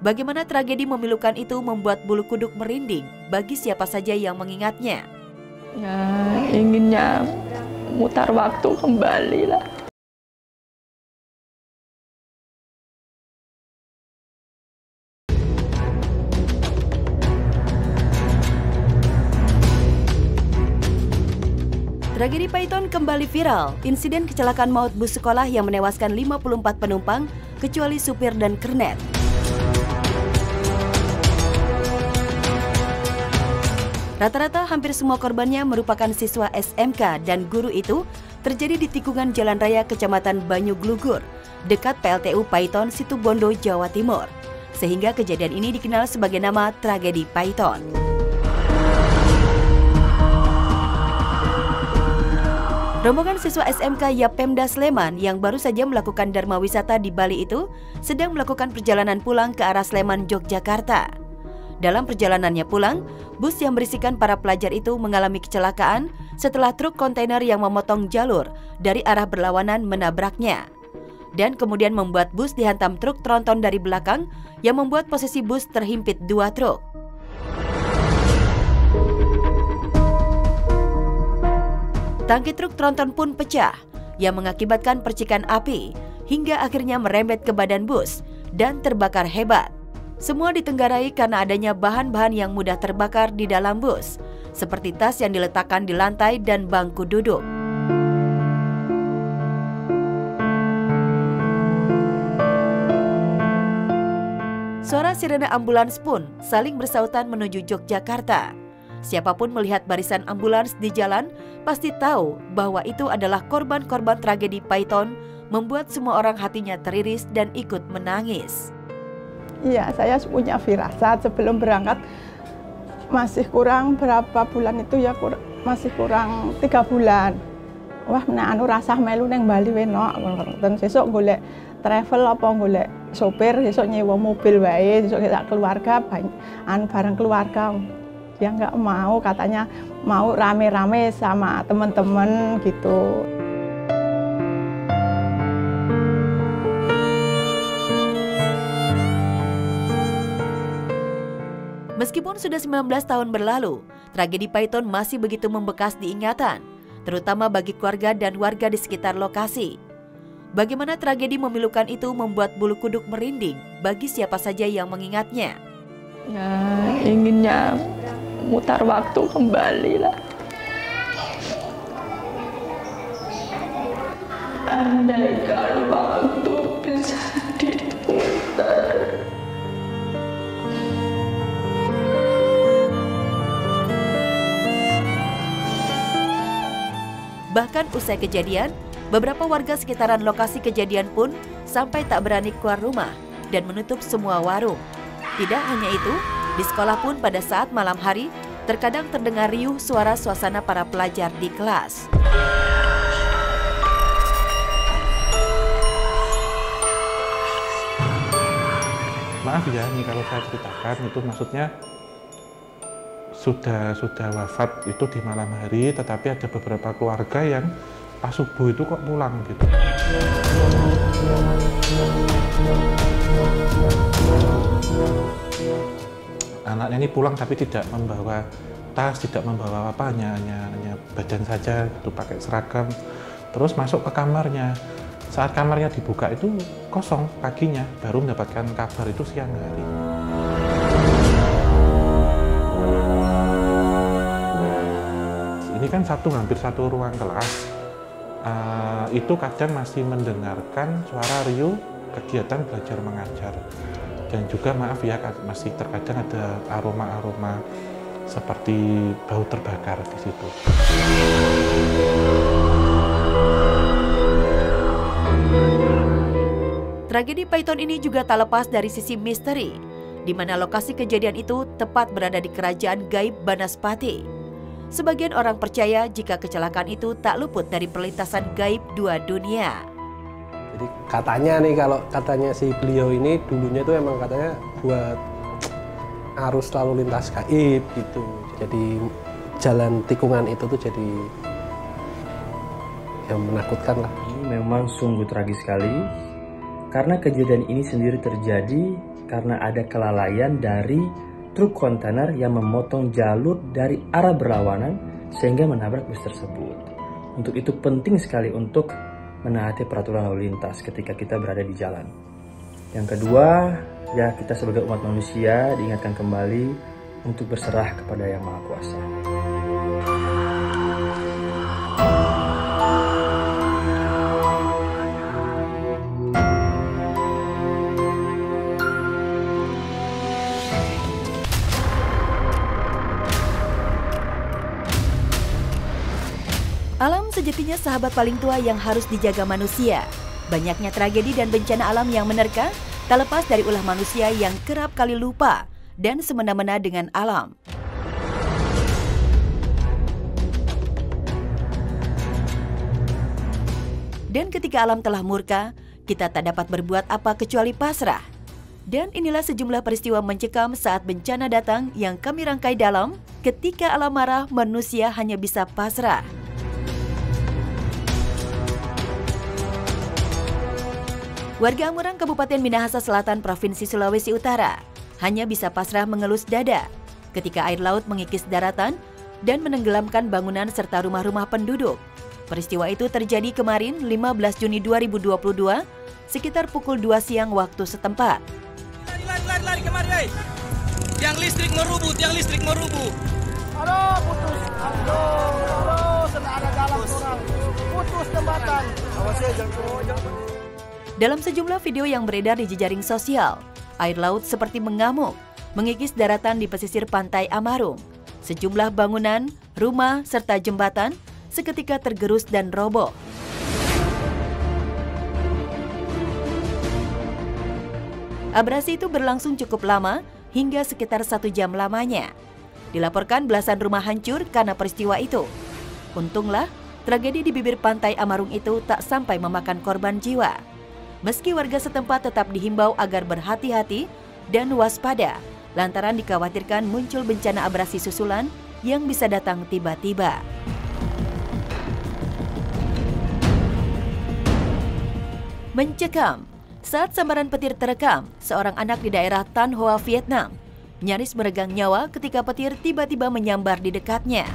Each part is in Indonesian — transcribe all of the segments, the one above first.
Bagaimana tragedi memilukan itu membuat bulu kuduk merinding bagi siapa saja yang mengingatnya. Ya, inginnya mutar waktu kembali lah. Tragedi Python kembali viral. Insiden kecelakaan maut bus sekolah yang menewaskan 54 penumpang, kecuali supir dan kernet. Rata-rata hampir semua korbannya merupakan siswa SMK dan guru itu terjadi di tikungan Jalan Raya Kecamatan Banyuglugur, dekat PLTU Python, Situbondo, Jawa Timur. Sehingga kejadian ini dikenal sebagai nama tragedi Python. Rombongan siswa SMK Yapemda Sleman yang baru saja melakukan dharma wisata di Bali itu sedang melakukan perjalanan pulang ke arah Sleman, Yogyakarta. Dalam perjalanannya pulang, bus yang berisikan para pelajar itu mengalami kecelakaan setelah truk kontainer yang memotong jalur dari arah berlawanan menabraknya. Dan kemudian membuat bus dihantam truk tronton dari belakang yang membuat posisi bus terhimpit dua truk. Tangki truk tronton pun pecah yang mengakibatkan percikan api hingga akhirnya merembet ke badan bus dan terbakar hebat. Semua ditenggarai karena adanya bahan-bahan yang mudah terbakar di dalam bus, seperti tas yang diletakkan di lantai dan bangku duduk. Suara sirene ambulans pun saling bersautan menuju Yogyakarta. Siapapun melihat barisan ambulans di jalan pasti tahu bahwa itu adalah korban-korban tragedi Python, membuat semua orang hatinya teriris dan ikut menangis. Iya, saya punya firasat sebelum berangkat masih kurang berapa bulan itu ya, masih kurang 3 bulan. Wah, anu rasah melu neng Bali wenok. Dan sesuk golek travel apa golek sopir, sesuk nyewa mobil wae, sesuk kita keluarga bareng keluarga. Dia nggak mau, katanya mau rame-rame sama teman-teman gitu. Meskipun sudah 19 tahun berlalu, tragedi Python masih begitu membekas di ingatan, terutama bagi keluarga dan warga di sekitar lokasi. Bagaimana tragedi memilukan itu membuat bulu kuduk merinding bagi siapa saja yang mengingatnya. Ya, inginnya mutar waktu kembali lah. Andaikan waktu bisa diputar. Bahkan usai kejadian, beberapa warga sekitaran lokasi kejadian pun sampai tak berani keluar rumah dan menutup semua warung. Tidak hanya itu, di sekolah pun pada saat malam hari terkadang terdengar riuh suara suasana para pelajar di kelas. Maaf ya, ini kalau saya ceritakan itu maksudnya sudah wafat itu di malam hari, tetapi ada beberapa keluarga yang pas subuh itu kok pulang gitu. Anaknya ini pulang tapi tidak membawa tas, tidak membawa apa, hanya badan saja, itu pakai seragam. Terus masuk ke kamarnya. Saat kamarnya dibuka itu kosong paginya, baru mendapatkan kabar itu siang hari. Ini kan hampir satu ruang kelas, itu kadang masih mendengarkan suara riuh kegiatan belajar mengajar. Dan juga maaf ya, masih terkadang ada aroma-aroma seperti bau terbakar di situ. Tragedi Python ini juga tak lepas dari sisi misteri, di mana lokasi kejadian itu tepat berada di kerajaan gaib Banaspati. Sebagian orang percaya jika kecelakaan itu tak luput dari perlintasan gaib dua dunia. Jadi katanya nih, kalau katanya si beliau ini dulunya itu emang katanya buat arus lalu lintas gaib gitu. Jadi jalan tikungan itu tuh jadi yang menakutkan lah. Ini memang sungguh tragis sekali, karena kejadian ini sendiri terjadi karena ada kelalaian dari truk kontainer yang memotong jalur dari arah berlawanan sehingga menabrak bus tersebut. Untuk itu penting sekali untuk menaati peraturan lalu lintas ketika kita berada di jalan. Yang kedua, ya kita sebagai umat manusia diingatkan kembali untuk berserah kepada Yang Maha Kuasa. Alam sejatinya sahabat paling tua yang harus dijaga manusia. Banyaknya tragedi dan bencana alam yang menerka, tak lepas dari ulah manusia yang kerap kali lupa dan semena-mena dengan alam. Dan ketika alam telah murka, kita tak dapat berbuat apa kecuali pasrah. Dan inilah sejumlah peristiwa mencekam saat bencana datang yang kami rangkai dalam Ketika Alam Marah, Manusia Hanya Bisa Pasrah. Warga Amurang, Kabupaten Minahasa Selatan, Provinsi Sulawesi Utara, hanya bisa pasrah mengelus dada ketika air laut mengikis daratan dan menenggelamkan bangunan serta rumah-rumah penduduk. Peristiwa itu terjadi kemarin 15 Juni 2022, sekitar pukul 2 siang waktu setempat. Lari kemari, Yang listrik merubuh. Aduh, putus. Aduh, sudah ada jalan kurang. Putus jembatan. Awas ya, jangan. Dalam sejumlah video yang beredar di jejaring sosial, air laut seperti mengamuk, mengikis daratan di pesisir pantai Amarung. Sejumlah bangunan, rumah, serta jembatan seketika tergerus dan roboh. Abrasi itu berlangsung cukup lama, hingga sekitar 1 jam lamanya. Dilaporkan belasan rumah hancur karena peristiwa itu. Untunglah, tragedi di bibir pantai Amarung itu tak sampai memakan korban jiwa. Meski warga setempat tetap dihimbau agar berhati-hati dan waspada, lantaran dikhawatirkan muncul bencana abrasi susulan yang bisa datang tiba-tiba. Mencekam. Saat sambaran petir terekam, seorang anak di daerah Tan Hoa, Vietnam, nyaris meregang nyawa ketika petir tiba-tiba menyambar di dekatnya.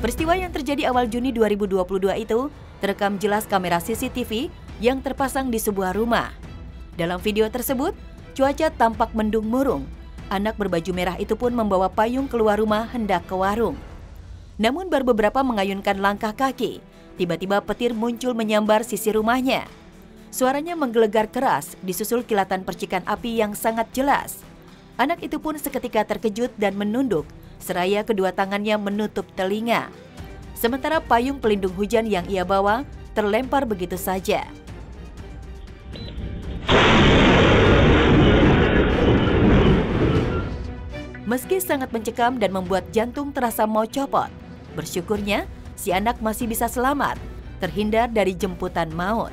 Peristiwa yang terjadi awal Juni 2022 itu terekam jelas kamera CCTV yang terpasang di sebuah rumah. Dalam video tersebut, cuaca tampak mendung murung. Anak berbaju merah itu pun membawa payung keluar rumah hendak ke warung. Namun baru beberapa mengayunkan langkah kaki, tiba-tiba petir muncul menyambar sisi rumahnya. Suaranya menggelegar keras, disusul kilatan percikan api yang sangat jelas. Anak itu pun seketika terkejut dan menunduk, seraya kedua tangannya menutup telinga. Sementara payung pelindung hujan yang ia bawa terlempar begitu saja. Meski sangat mencekam dan membuat jantung terasa mau copot, bersyukurnya si anak masih bisa selamat, terhindar dari jemputan maut.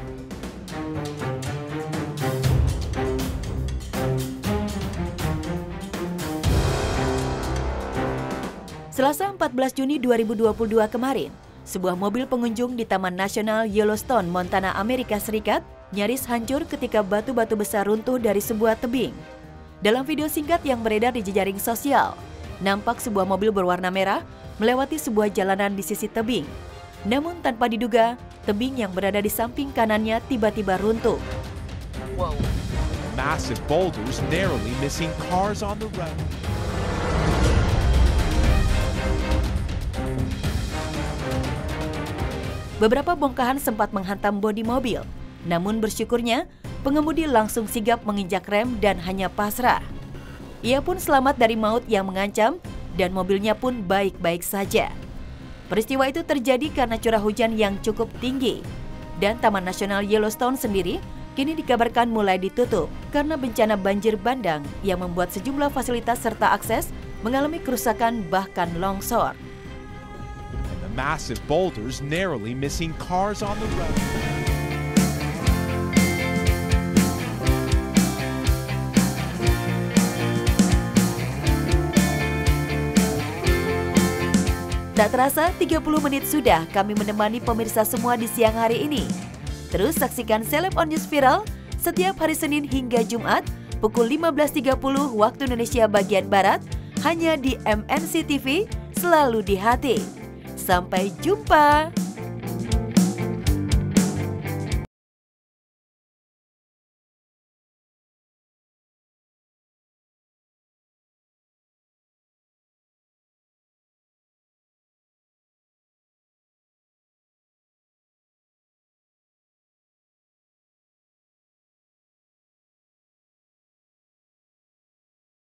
Selasa 14 Juni 2022 kemarin, sebuah mobil pengunjung di Taman Nasional Yellowstone, Montana, Amerika Serikat nyaris hancur ketika batu-batu besar runtuh dari sebuah tebing. Dalam video singkat yang beredar di jejaring sosial, nampak sebuah mobil berwarna merah melewati sebuah jalanan di sisi tebing. Namun tanpa diduga, tebing yang berada di samping kanannya tiba-tiba runtuh. Wow. Massive boulders narrowly missing cars on the road. Beberapa bongkahan sempat menghantam bodi mobil, namun bersyukurnya pengemudi langsung sigap menginjak rem dan hanya pasrah. Ia pun selamat dari maut yang mengancam dan mobilnya pun baik-baik saja. Peristiwa itu terjadi karena curah hujan yang cukup tinggi dan Taman Nasional Yellowstone sendiri kini dikabarkan mulai ditutup karena bencana banjir bandang yang membuat sejumlah fasilitas serta akses mengalami kerusakan bahkan longsor. And the massive boulders narrowly missing cars on the road. Tak terasa 30 menit sudah kami menemani pemirsa semua di siang hari ini. Terus saksikan Celeb on News Viral setiap hari Senin hingga Jumat pukul 15.30 waktu Indonesia bagian Barat hanya di MNC TV, selalu di hati. Sampai jumpa.